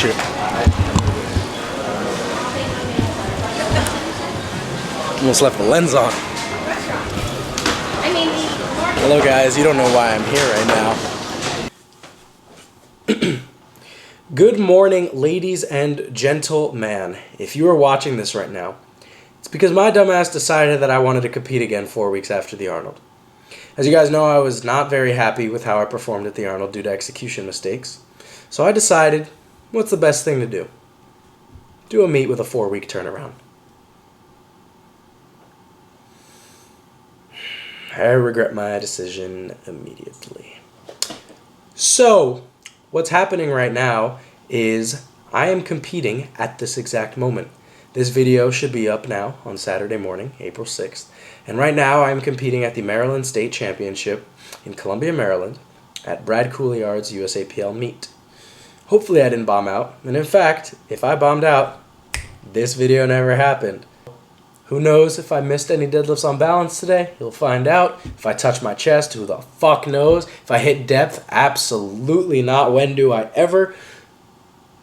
shit. Almost left the lens on. Hello guys, you don't know why I'm here right now. Good morning, ladies and gentlemen. If you are watching this right now, it's because my dumbass decided that I wanted to compete again 4 weeks after the Arnold. As you guys know, I was not very happy with how I performed at the Arnold due to execution mistakes. So I decided, what's the best thing to do? Do a meet with a 4-week turnaround. I regret my decision immediately. So, what's happening right now is I am competing at this exact moment. This video should be up now on Saturday morning, April 6th. And right now I am competing at the Maryland State Championship in Columbia, Maryland at Brad Couilliard's USAPL meet. Hopefully I didn't bomb out. And in fact, if I bombed out, this video never happened. Who knows if I missed any deadlifts on balance today? You'll find out. If I touch my chest, who the fuck knows? If I hit depth, absolutely not. When do I ever?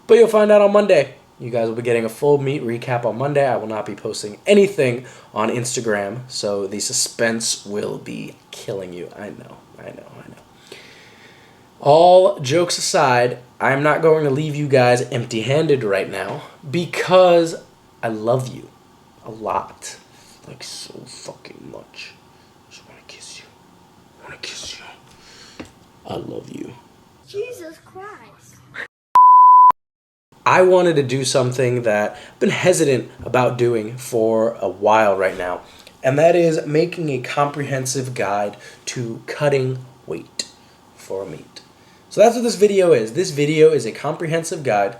But you'll find out on Monday. You guys will be getting a full meet recap on Monday. I will not be posting anything on Instagram, so the suspense will be killing you. I know. All jokes aside, I'm not going to leave you guys empty-handed right now because I love you. A lot. Like so fucking much. I just want to kiss you. I love you. Jesus Christ. I wanted to do something that I've been hesitant about doing for a while right now, and that is making a comprehensive guide to cutting weight for a meet. So that's what this video is. This video is a comprehensive guide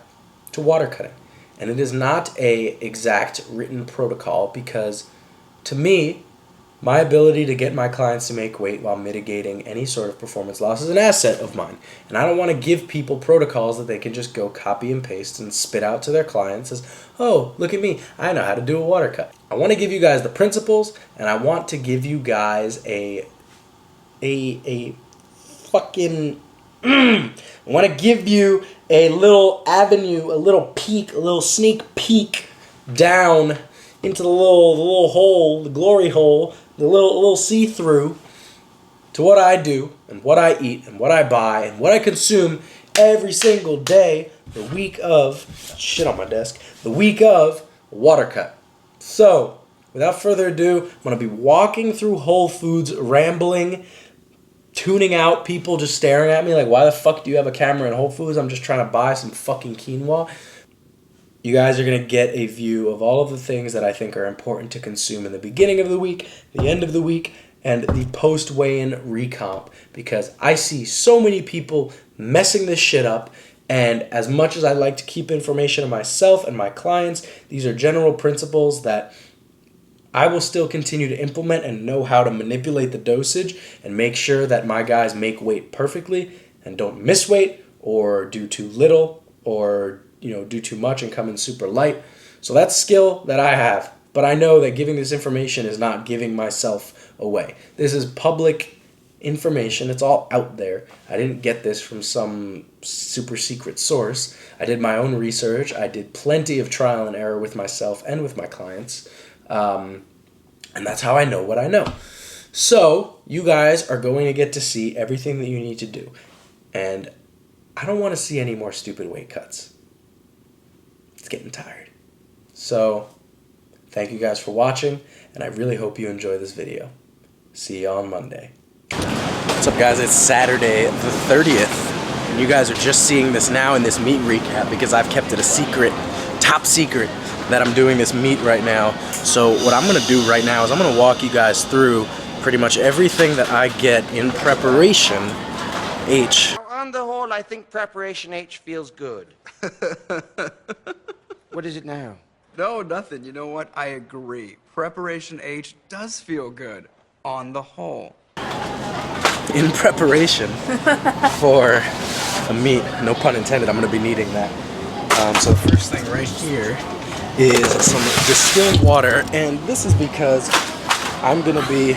to water cutting. And it is not a exact written protocol because, to me, my ability to get my clients to make weight while mitigating any sort of performance loss is an asset of mine. And I don't want to give people protocols that they can just go copy and paste and spit out to their clients as, oh, look at me, I know how to do a water cut. I want to give you guys the principles, and I want to give you guys I want to give you a little avenue, a little peek, a little sneak peek down into the little hole, the glory hole, the little see-through to what I do and what I eat and what I buy and what I consume every single day the week of, shit on my desk, the week of water cut. So, without further ado, I'm going to be walking through Whole Foods, rambling, tuning out people just staring at me like, why the fuck do you have a camera in Whole Foods? I'm just trying to buy some fucking quinoa. You guys are going to get a view of all of the things that I think are important to consume in the beginning of the week, the end of the week, and the post-weigh-in recomp, because I see so many people messing this shit up, and as much as I like to keep information of myself and my clients, these are general principles that I will still continue to implement and know how to manipulate the dosage and make sure that my guys make weight perfectly and don't miss weight or do too little or do too much and come in super light. So that's skill that I have. But I know that giving this information is not giving myself away. This is public information. It's all out there. I didn't get this from some super secret source. I did my own research. I did plenty of trial and error with myself and with my clients. And that's how I know what I know. So, you guys are going to get to see everything that you need to do. And I don't want to see any more stupid weight cuts. It's getting tired. So, thank you guys for watching, and I really hope you enjoy this video. See you on Monday. What's up, guys? It's Saturday the 30th, and you guys are just seeing this now in this meet recap because I've kept it a secret, top secret, that I'm doing this meet right now. So what I'm gonna do right now is I'm gonna walk you guys through pretty much everything that I get in preparation H. On the whole, I think preparation H feels good. What is it now? No, nothing. You know what? I agree. Preparation H does feel good on the whole. In preparation for a meet, no pun intended, I'm gonna be needing that. So the first thing right here is some distilled water, and this is because I'm gonna be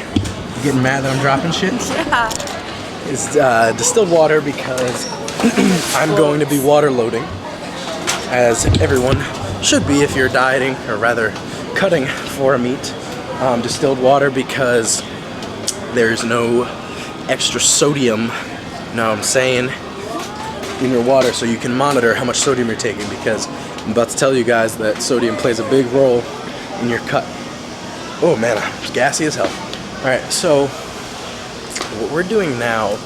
getting mad that I'm dropping shit. Yeah. It's distilled water because I'm going to be water loading as everyone should be if you're dieting, or rather cutting for a meat, distilled water, because there's no extra sodium, you know what I'm saying, in your water, so you can monitor how much sodium you're taking, because I'm about to tell you guys that sodium plays a big role in your cut. Oh man, I'm gassy as hell. Alright, so what we're doing now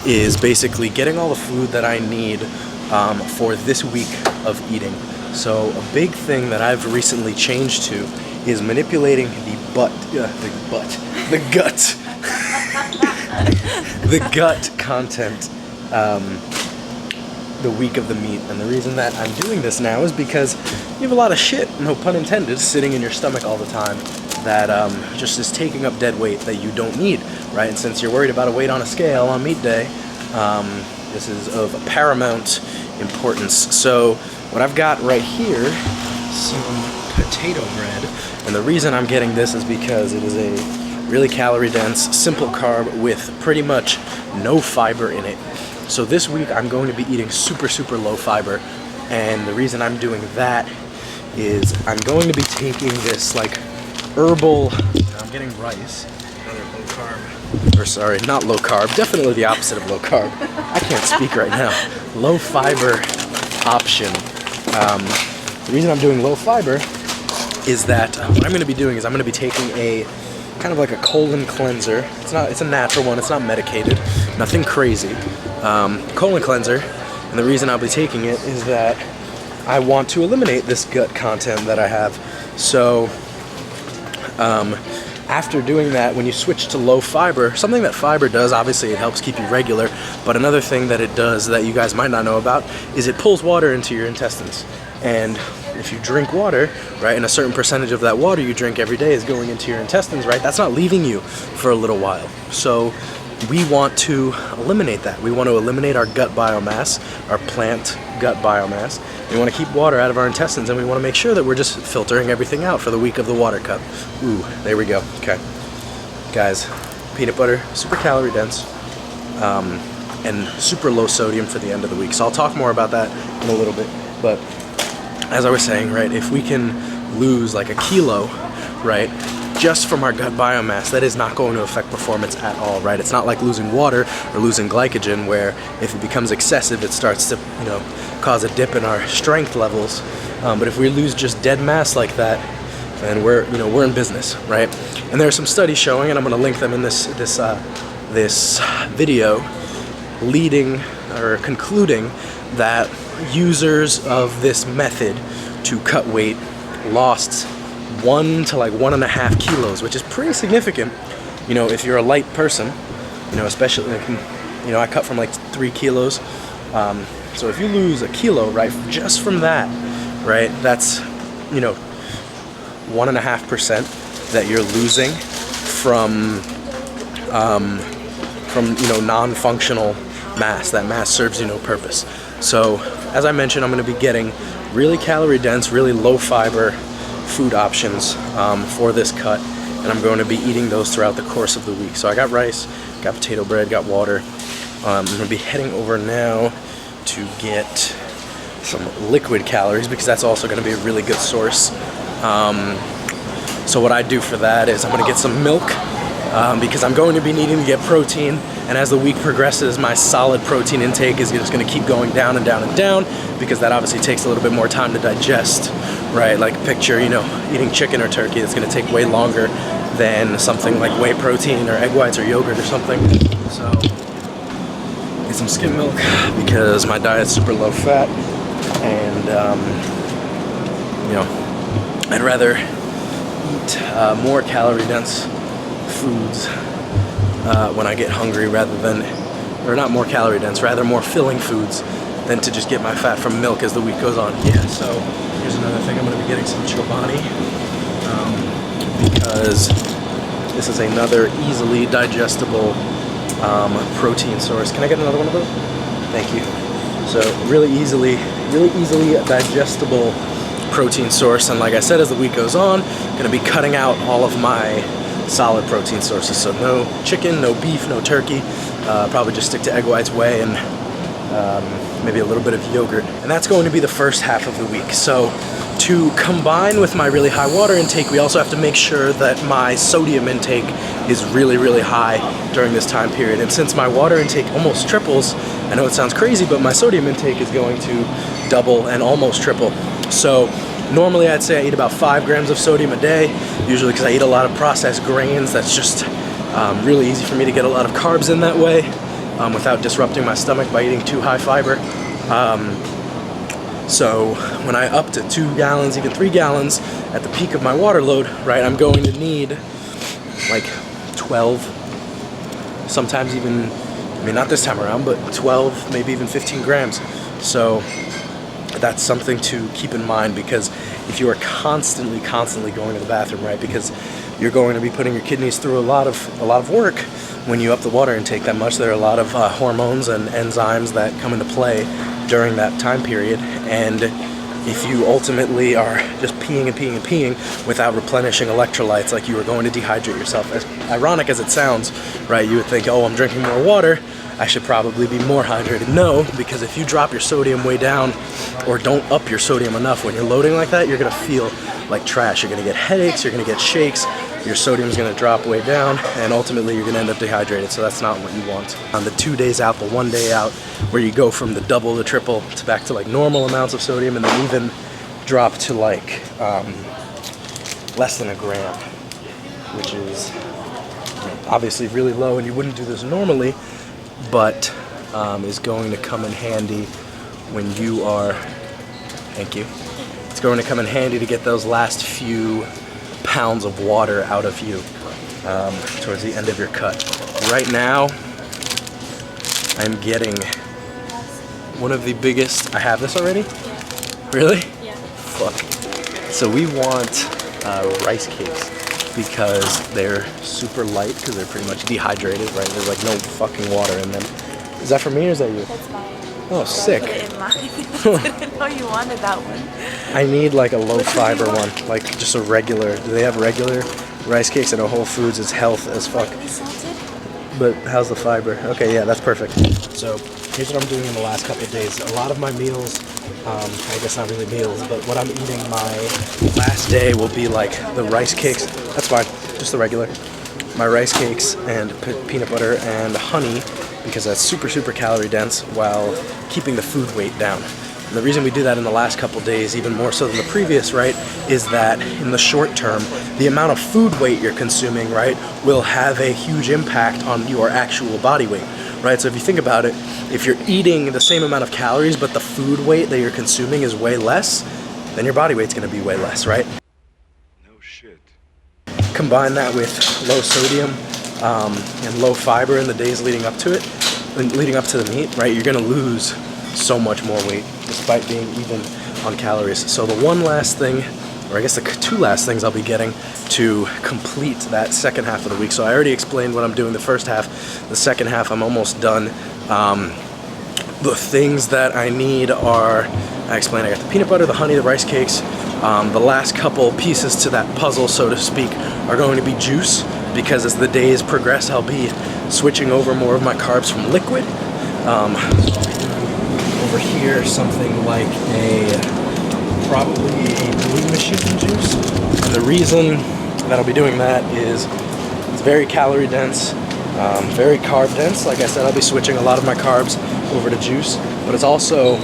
is basically getting all the food that I need for this week of eating. So a big thing that I've recently changed to is manipulating the gut content the week of the meat. And the reason that I'm doing this now is because you have a lot of shit, no pun intended, sitting in your stomach all the time that just is taking up dead weight that you don't need, right? And since you're worried about a weight on a scale on meat day, this is of paramount importance. So what I've got right here, some potato bread, and the reason I'm getting this is because it is a really calorie dense, simple carb with pretty much no fiber in it. So this week I'm going to be eating super low fiber, and the reason I'm doing that is I'm going to be taking this like herbal, I'm getting rice, another low carb, or sorry, not low carb, definitely the opposite of low carb. I can't speak right now. Low fiber option. The reason I'm doing low fiber is that what I'm going to be doing is I'm going to be taking a kind of like a colon cleanser. It's a natural one. It's not medicated. Nothing crazy. Colon cleanser. And the reason I'll be taking it is that I want to eliminate this gut content that I have. So after doing that, when you switch to low fiber, something that fiber does, obviously it helps keep you regular, but another thing that it does that you guys might not know about is it pulls water into your intestines. And if you drink water, right, and a certain percentage of that water you drink every day is going into your intestines, right, that's not leaving you for a little while. So we want to eliminate that. We want to eliminate our gut biomass, our plant gut biomass. We want to keep water out of our intestines, and we want to make sure that we're just filtering everything out for the week of the water cut. Ooh, there we go. Okay. Guys, peanut butter, super calorie dense, and super low sodium for the end of the week. So I'll talk more about that in a little bit. But as I was saying, right, if we can lose like a kilo, right, just from our gut biomass, that is not going to affect performance at all, right? It's not like losing water or losing glycogen, where if it becomes excessive, it starts to, you know, cause a dip in our strength levels. But if we lose just dead mass like that, then we're in business, right? And there are some studies showing, and I'm going to link them in this video, leading or concluding that users of this method to cut weight lost 1 to like 1.5 kilos, which is pretty significant, you know, if you're a light person, you know, especially like, you know, I cut from like 3 kilos, so if you lose a kilo, right, just from that, right, that's, you know, 1.5% that you're losing from you know, non-functional mass. That mass serves you no purpose. So as I mentioned, I'm going to be getting really calorie dense, really low fiber food options for this cut, and I'm going to be eating those throughout the course of the week. So I got rice, got potato bread, got water. I'm going to be heading over now to get some liquid calories, because that's also going to be a really good source. So what I do for that is I'm going to get some milk, because I'm going to be needing to get protein, and as the week progresses, my solid protein intake is just going to keep going down and down and down, because that obviously takes a little bit more time to digest, right? Like picture, you know, eating chicken or turkey, it's going to take way longer than something like whey protein or egg whites or yogurt or something. So get some skim milk, because my diet's super low fat, and you know, I'd rather eat more calorie dense foods when I get hungry, rather than, or not more calorie dense, rather more filling foods, than to just get my fat from milk as the week goes on. Yeah, so here's another thing. I'm going to be getting some chobani, because this is another easily digestible protein source. Can I get another one of those? Thank you. So really easily digestible protein source, and like I said, as the week goes on, I'm going to be cutting out all of my solid protein sources. So no chicken, no beef, no turkey. Probably just stick to egg whites, whey, and maybe a little bit of yogurt. And that's going to be the first half of the week. So to combine with my really high water intake, we also have to make sure that my sodium intake is really, really high during this time period. And since my water intake almost triples, I know it sounds crazy, but my sodium intake is going to double and almost triple. So normally I'd say I eat about 5 grams of sodium a day, usually because I eat a lot of processed grains. That's just really easy for me to get a lot of carbs in that way without disrupting my stomach by eating too high fiber. So when I up to 2 gallons, even 3 gallons at the peak of my water load, right, I'm going to need like 12, sometimes even, I mean not this time around, but 12, maybe even 15 grams. So that's something to keep in mind, because if you are constantly going to the bathroom, right, because you're going to be putting your kidneys through a lot of work when you up the water intake that much. There are a lot of hormones and enzymes that come into play during that time period, and if you ultimately are just peeing and peeing and peeing without replenishing electrolytes, like you are going to dehydrate yourself. As ironic as it sounds, right, you would think, oh, I'm drinking more water, I should probably be more hydrated. No, because if you drop your sodium way down or don't up your sodium enough when you're loading like that, you're gonna feel like trash. You're gonna get headaches, you're gonna get shakes, your sodium's gonna drop way down, and ultimately you're gonna end up dehydrated. So that's not what you want. On the 2 days out, the 1 day out, where you go from the double, the triple, to back to like normal amounts of sodium, and then even drop to like less than a gram, which is obviously really low, and you wouldn't do this normally, but is going to come in handy when you are, thank you, it's going to come in handy to get those last few pounds of water out of you towards the end of your cut. Right now, I'm getting one of the biggest, I have this already? Really? Yeah. Fuck. So we want rice cakes, because they're super light, because they're pretty much dehydrated, right? There's like no fucking water in them. Is that for me or is that you? That's mine. Oh, sick. Put it in mine. I didn't know you wanted that one. I need like a low fiber one, like just a regular. Do they have regular rice cakes? I know Whole Foods is health as fuck. Lightly salted? But how's the fiber? Okay, yeah, that's perfect. So here's what I'm doing in the last couple of days. A lot of my meals, I guess not really meals, but what I'm eating my last day will be like the rice cakes. That's fine, just the regular. My rice cakes and peanut butter and honey, because that's super calorie dense while keeping the food weight down. And the reason we do that in the last couple days, even more so than the previous, right, is that in the short term, the amount of food weight you're consuming, right, will have a huge impact on your actual body weight, right? So if you think about it, if you're eating the same amount of calories, but the food weight that you're consuming is way less, then your body weight's gonna be way less, right? No shit. Combine that with low sodium and low fiber in the days leading up to it, leading up to the meet, right, you're gonna lose so much more weight despite being even on calories. So the one last thing, or I guess the 2 last things I'll be getting to complete that second half of the week. So I already explained what I'm doing the first half. The second half, I'm almost done. The things that I need are, I explained, I got the peanut butter, the honey, the rice cakes. The last couple pieces to that puzzle, so to speak, are going to be juice, because as the days progress, I'll be switching over more of my carbs from liquid. Over here, something like probably a blue machine juice. And the reason that I'll be doing that is it's very calorie dense, very carb dense. Like I said, I'll be switching a lot of my carbs over to juice, but it's also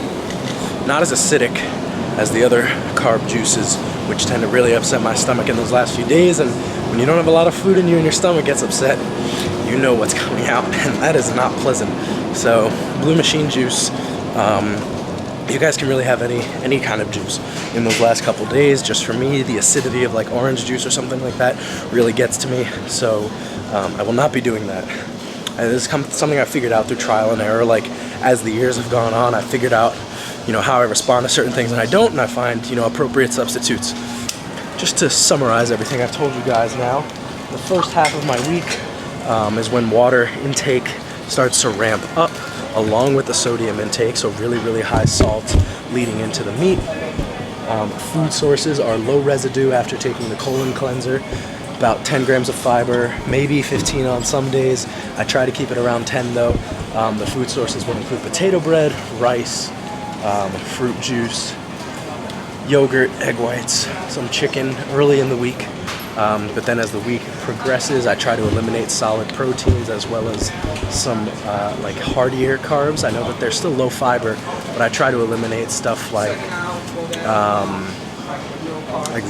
not as acidic as the other carb juices, which tend to really upset my stomach in those last few days. And when you don't have a lot of food in you and your stomach gets upset, you know what's coming out, and that is not pleasant. So blue machine juice, you guys can really have any kind of juice in those last couple days. Just for me, the acidity of like orange juice or something like that really gets to me, so I will not be doing that. And this is something I figured out through trial and error. Like as the years have gone on, I figured out, you know, how I respond to certain things and I don't, and I find, you know, appropriate substitutes. Just to summarize everything I've told you guys now, the first half of my week is when water intake starts to ramp up along with the sodium intake, so really high salt leading into the meat. Food sources are low residue after taking the colon cleanser, about 10 grams of fiber, maybe 15 on some days. I try to keep it around 10 though. The food sources will include potato bread, rice, fruit juice, yogurt, egg whites, some chicken early in the week. But then as the week progresses, I try to eliminate solid proteins as well as some like heartier carbs. I know that they're still low fiber, but I try to eliminate stuff like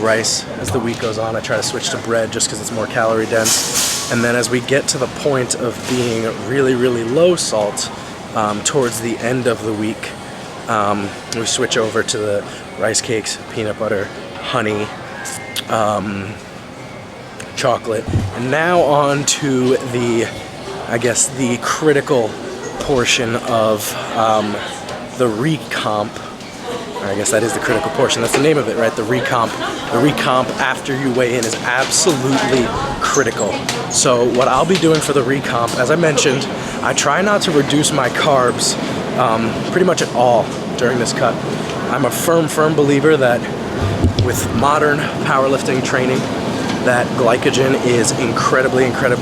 rice. As the week goes on, I try to switch to bread just because it's more calorie dense. And then as we get to the point of being really, really low salt towards the end of the week, we switch over to the rice cakes, peanut butter, honey, chocolate, and now on to the, I guess, the critical portion of the recomp. I guess that is the critical portion. That's the name of it, right? The recomp. The recomp after you weigh in is absolutely critical. So what I'll be doing for the recomp, as I mentioned, I try not to reduce my carbs pretty much at all during this cut. I'm a firm believer that with modern powerlifting training, that glycogen is incredibly important.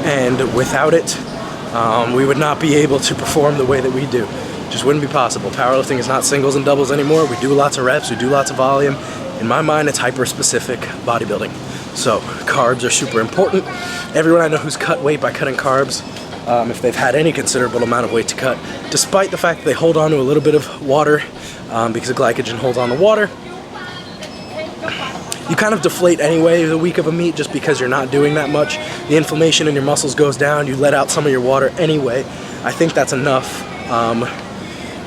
And without it, we would not be able to perform the way that we do. Just wouldn't be possible. Powerlifting is not singles and doubles anymore. We do lots of reps, we do lots of volume. In my mind, it's hyper-specific bodybuilding. So carbs are super important. Everyone I know who's cut weight by cutting carbs, if they've had any considerable amount of weight to cut, despite the fact that they hold on to a little bit of water, because the glycogen holds on to water, you kind of deflate anyway the week of a meet just because you're not doing that much. The inflammation in your muscles goes down, you let out some of your water anyway. I think that's enough.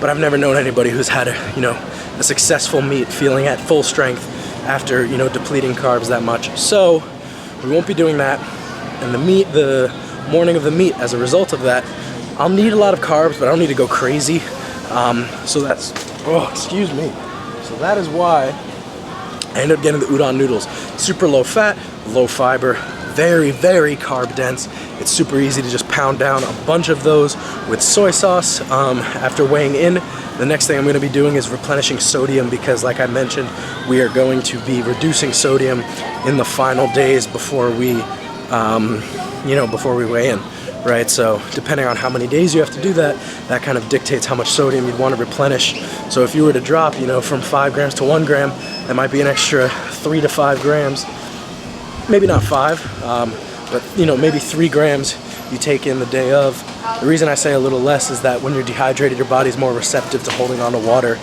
But I've never known anybody who's had a successful meet feeling at full strength after, depleting carbs that much. So we won't be doing that. And the morning of the meet, as a result of that, I'll need a lot of carbs, but I don't need to go crazy. So that's, excuse me. So that is why I ended up getting the udon noodles. Super low fat, low fiber, very carb dense. It's super easy to just pound down a bunch of those with soy sauce after weighing in. The next thing I'm going to be doing is replenishing sodium because, like I mentioned, we are going to be reducing sodium in the final days before we, before we weigh in, right? So depending on how many days you have to do that, that kind of dictates how much sodium you'd want to replenish. So if you were to drop, from 5 grams to 1 gram, that might be an extra 3 to 5 grams. Maybe not 5, but maybe 3 grams you take in the day of. The reason I say a little less is that when you're dehydrated, your body's more receptive to holding on to water.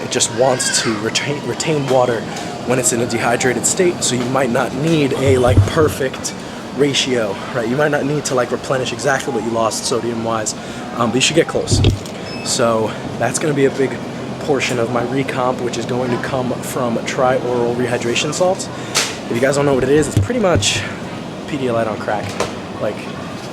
It just wants to retain water when it's in a dehydrated state, so you might not need a perfect ratio, right? You might not need to replenish exactly what you lost sodium-wise, but you should get close. So that's going to be a big portion of my recomp, which is going to come from tri-oral rehydration salts. If you guys don't know what it is, it's pretty much Pedialyte on crack.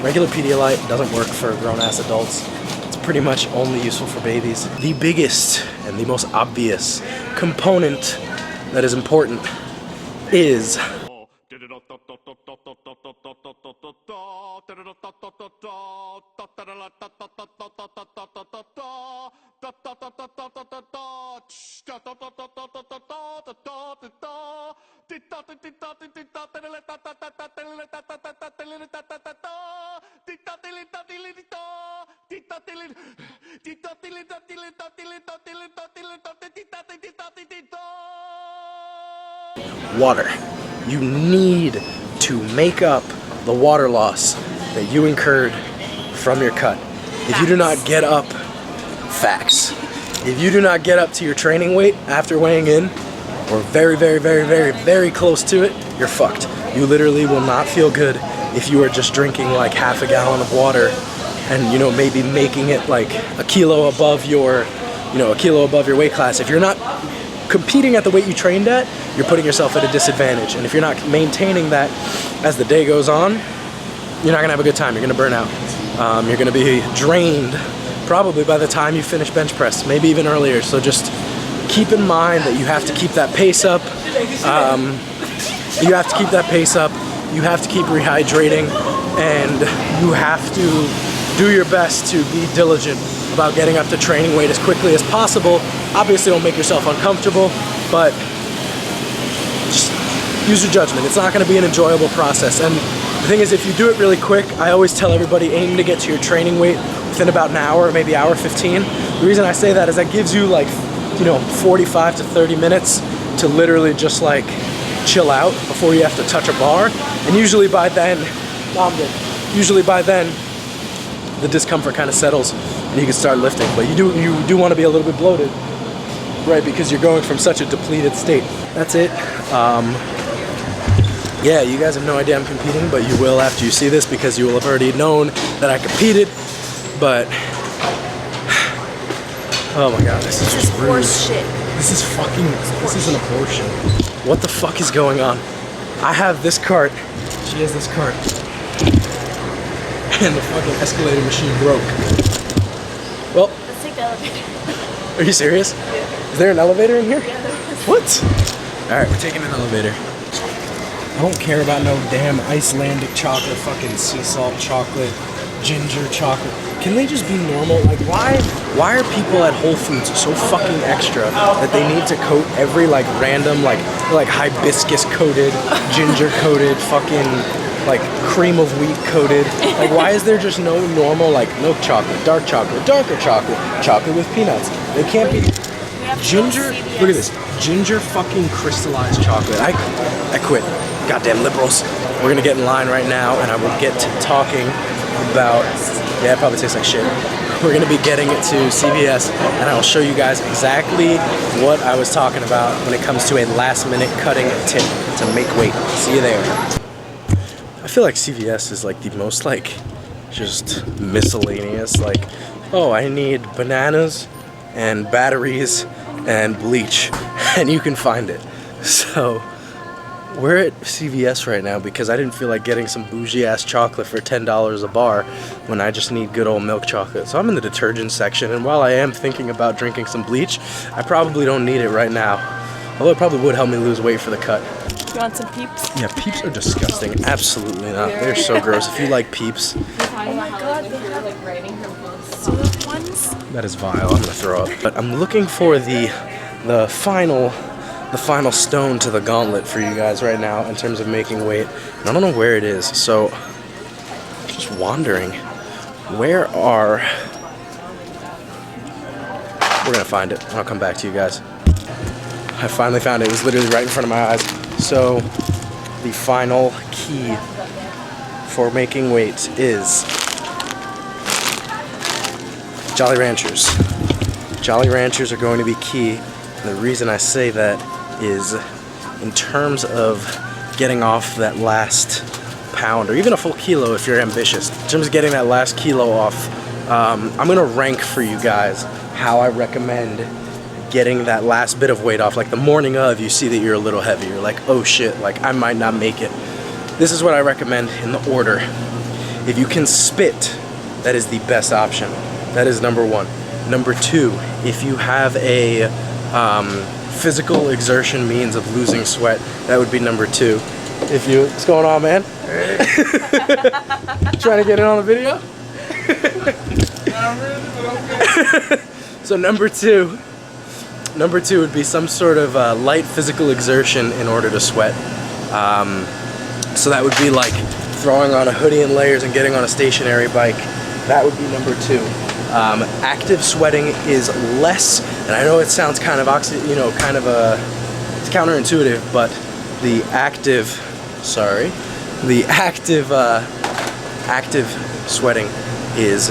Regular Pedialyte doesn't work for grown-ass adults. It's pretty much only useful for babies. The biggest and the most obvious component that is important is water. You need to make up the water loss that you incurred from your cut. If you do not get up, if you do not get up to your training weight after weighing in, or very close to it, you're fucked. You literally will not feel good if you are just drinking half a gallon of water and maybe making it a kilo above your weight class. If you're not competing at the weight you trained at, you're putting yourself at a disadvantage. And if you're not maintaining that as the day goes on, you're not gonna have a good time. You're gonna burn out. You're gonna be drained probably by the time you finish bench press, maybe even earlier. So just keep in mind that you have to keep that pace up. You have to keep that pace up. You have to keep rehydrating, and you have to do your best to be diligent about getting up to training weight as quickly as possible. Obviously, don't make yourself uncomfortable, but just use your judgment. It's not going to be an enjoyable process. And the thing is, if you do it really quick, I always tell everybody aim to get to your training weight within about an hour, maybe hour 15. The reason I say that is that gives you like, 45 to 30 minutes to literally just like chill out before you have to touch a bar. And usually by then, the discomfort kind of settles and you can start lifting. But you do want to be a little bit bloated, right? Because you're going from such a depleted state. That's it. Yeah, you guys have no idea I'm competing, but you will after you see this because you will have already known that I competed. But oh my god, this is just rude. Horse shit. This is an abortion. What the fuck is going on? I have this cart, she has this cart, and the fucking escalator machine broke. Well, Let's take the elevator. are you serious? Yeah. Is there an elevator in here? Yeah, there is. What? Alright, we're taking an elevator. I don't care about no damn Icelandic chocolate, fucking sea salt chocolate, ginger chocolate. Can they just be normal? Like, why are people at Whole Foods so fucking extra that they need to coat every like random like hibiscus coated, ginger coated, fucking like cream of wheat coated? Like, why is there just no normal like milk chocolate, dark chocolate, darker chocolate, chocolate with peanuts? They can't be ginger. Look at this, ginger fucking crystallized chocolate. I quit. Goddamn liberals. We're gonna get in line right now, and I will get to talking about. Yeah, it probably tastes like shit. We're gonna be getting it to CVS, and I will show you guys exactly what I was talking about when it comes to a last-minute cutting tip to make weight. See you there. I feel like CVS is like the most like just miscellaneous. Like, oh, I need bananas and batteries and bleach, and you can find it. So we're at CVS right now because I didn't feel like getting some bougie ass chocolate for $10 a bar when I just need good old milk chocolate. So I'm in the detergent section, and while I am thinking about drinking some bleach, I probably don't need it right now. Although it probably would help me lose weight for the cut. You want some Peeps? Yeah, Peeps are disgusting. Absolutely not. They're so gross. If you like Peeps. Oh my god, they have syrup ones? That is vile. I'm gonna throw up. But I'm looking for the final stone to the gauntlet for you guys right now in terms of making weight. And I don't know where it is, so I'm just wondering. We're gonna find it, and I'll come back to you guys. I finally found it. It was literally right in front of my eyes. So the final key for making weight is Jolly Ranchers. Jolly Ranchers are going to be key. And the reason I say that is in terms of getting off that last pound, or even a full kilo if you're ambitious. In terms of getting that last kilo off, I'm going to rank for you guys how I recommend getting that last bit of weight off. Like the morning of, you see that you're a little heavy. You're like, oh shit, like I might not make it. This is what I recommend in the order. If you can spit, that is the best option. That is number one. Number two, if you have a physical exertion means of losing sweat, that would be number two. What's going on, man? Hey. Trying to get in on the video? So number two would be some sort of light physical exertion in order to sweat. So that would be like throwing on a hoodie and layers and getting on a stationary bike. That would be number two. Active sweating is less, and I know it sounds kind of it's counterintuitive, but the active sweating is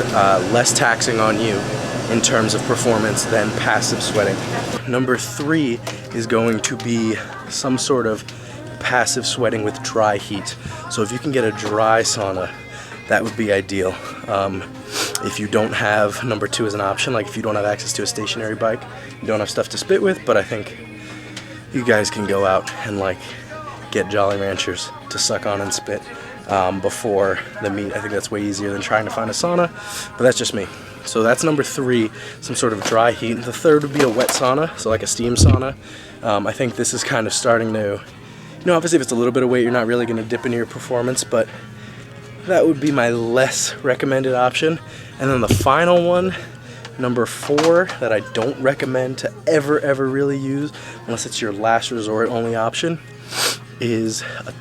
less taxing on you in terms of performance than passive sweating. Number three is going to be some sort of passive sweating with dry heat. So if you can get a dry sauna, that would be ideal. If you don't have, number two as an option, like if you don't have access to a stationary bike, you don't have stuff to spit with, but I think you guys can go out and like get Jolly Ranchers to suck on and spit before the meet. I think that's way easier than trying to find a sauna, but that's just me. So that's number three, some sort of dry heat. The third would be a wet sauna, so like a steam sauna. I think this is kind of starting to, obviously if it's a little bit of weight, you're not really going to dip into your performance, but that would be my less recommended option. And then the final one Number 4 that I don't recommend to ever really use, unless it's your last resort only option, is a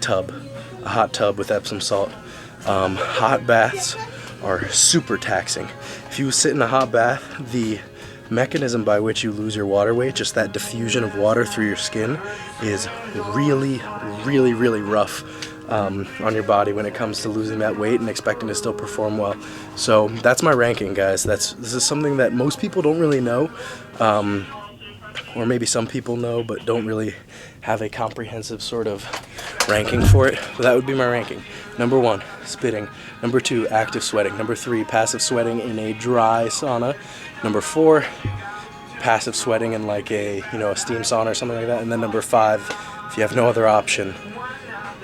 hot tub with Epsom salt. Hot baths are super taxing. If you sit in a hot bath, the mechanism by which you lose your water weight, just that diffusion of water through your skin, is really rough on your body when it comes to losing that weight and expecting to still perform well. So that's my ranking, guys. This is something that most people don't really know, or maybe some people know but don't really have a comprehensive sort of ranking for it. But that would be my ranking. Number 1, spitting. Number 2, active sweating. Number 3, passive sweating in a dry sauna. Number 4, passive sweating in like a steam sauna or something like that. And then number 5, if you have no other option,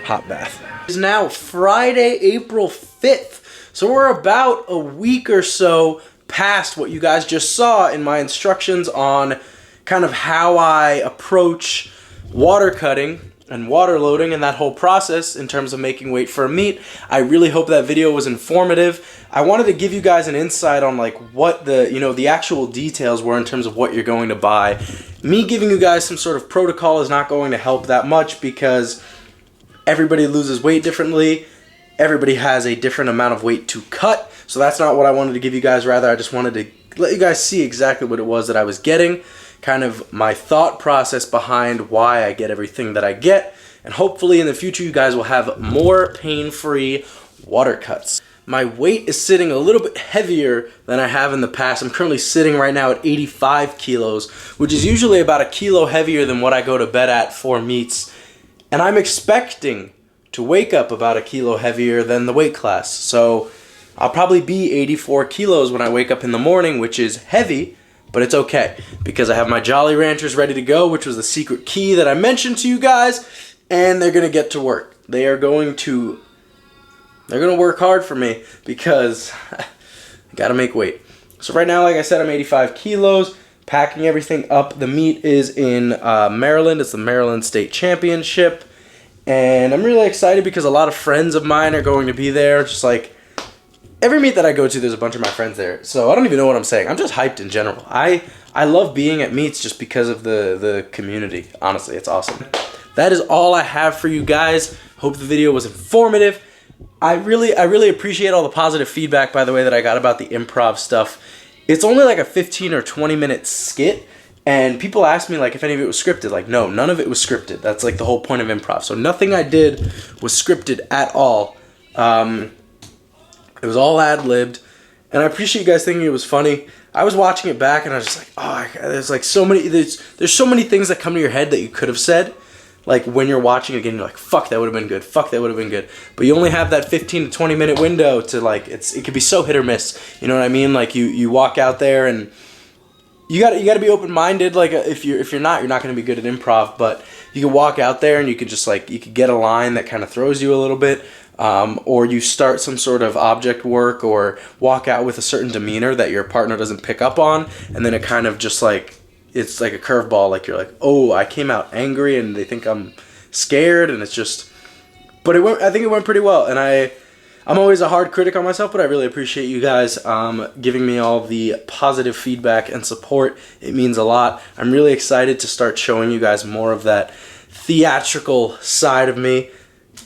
hot bath. It is now Friday, April 5th. So we're about a week or so past what you guys just saw in my instructions on kind of how I approach water cutting and water loading and that whole process in terms of making weight for a meet. I really hope that video was informative. I wanted to give you guys an insight on like what the actual details were in terms of what you're going to buy. Me giving you guys some sort of protocol is not going to help that much because everybody loses weight differently. Everybody has a different amount of weight to cut. So that's not what I wanted to give you guys. Rather, I just wanted to let you guys see exactly what it was that I was getting, kind of my thought process behind why I get everything that I get, and hopefully in the future you guys will have more pain-free water cuts. My weight is sitting a little bit heavier than I have in the past. I'm currently sitting right now at 85 kilos, which is usually about a kilo heavier than what I go to bed at for meets, and I'm expecting to wake up about a kilo heavier than the weight class. So I'll probably be 84 kilos when I wake up in the morning, which is heavy, but it's okay because I have my Jolly Ranchers ready to go, which was the secret key that I mentioned to you guys, and they're gonna get to work. They're gonna work hard for me because I gotta make weight. So right now, like I said, I'm 85 kilos, packing everything up. The meet is in Maryland. It's the Maryland State Championship, and I'm really excited because a lot of friends of mine are going to be there. Just like every meet that I go to, there's a bunch of my friends there. So I don't even know what I'm saying. I'm just hyped in general. I love being at meets just because of the community. Honestly, it's awesome. That is all I have for you guys. Hope the video was informative. I really appreciate all the positive feedback, by the way, that I got about the improv stuff. It's only like a 15 or 20 minute skit, and people ask me like if any of it was scripted. Like, no, none of it was scripted. That's like the whole point of improv. So nothing I did was scripted at all. It was all ad-libbed, and I appreciate you guys thinking it was funny. I was watching it back, and I was just like, oh, there's like so many, there's so many things that come to your head that you could have said. Like when you're watching it again, you're like, fuck, that would have been good. Fuck, that would have been good. But you only have that 15 to 20 minute window to like, it could be so hit or miss. You know what I mean? Like you walk out there and you got to be open-minded. Like if you're not going to be good at improv, but you can walk out there and you could just like, you could get a line that kind of throws you a little bit. Or you start some sort of object work or walk out with a certain demeanor that your partner doesn't pick up on, and then it kind of just like, it's like a curveball. Like you're like, oh, I came out angry and they think I'm scared, and it's just, but I think it went pretty well, and I'm always a hard critic on myself, but I really appreciate you guys giving me all the positive feedback and support. It means a lot. I'm really excited to start showing you guys more of that theatrical side of me.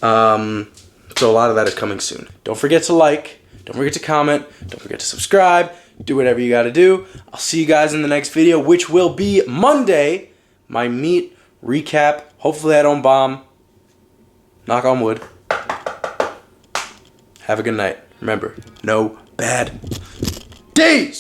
So a lot of that is coming soon. Don't forget to like, don't forget to comment, don't forget to subscribe, do whatever you gotta do. I'll see you guys in the next video, which will be Monday, my meet recap. Hopefully I don't bomb. Knock on wood. Have a good night. Remember, no bad days.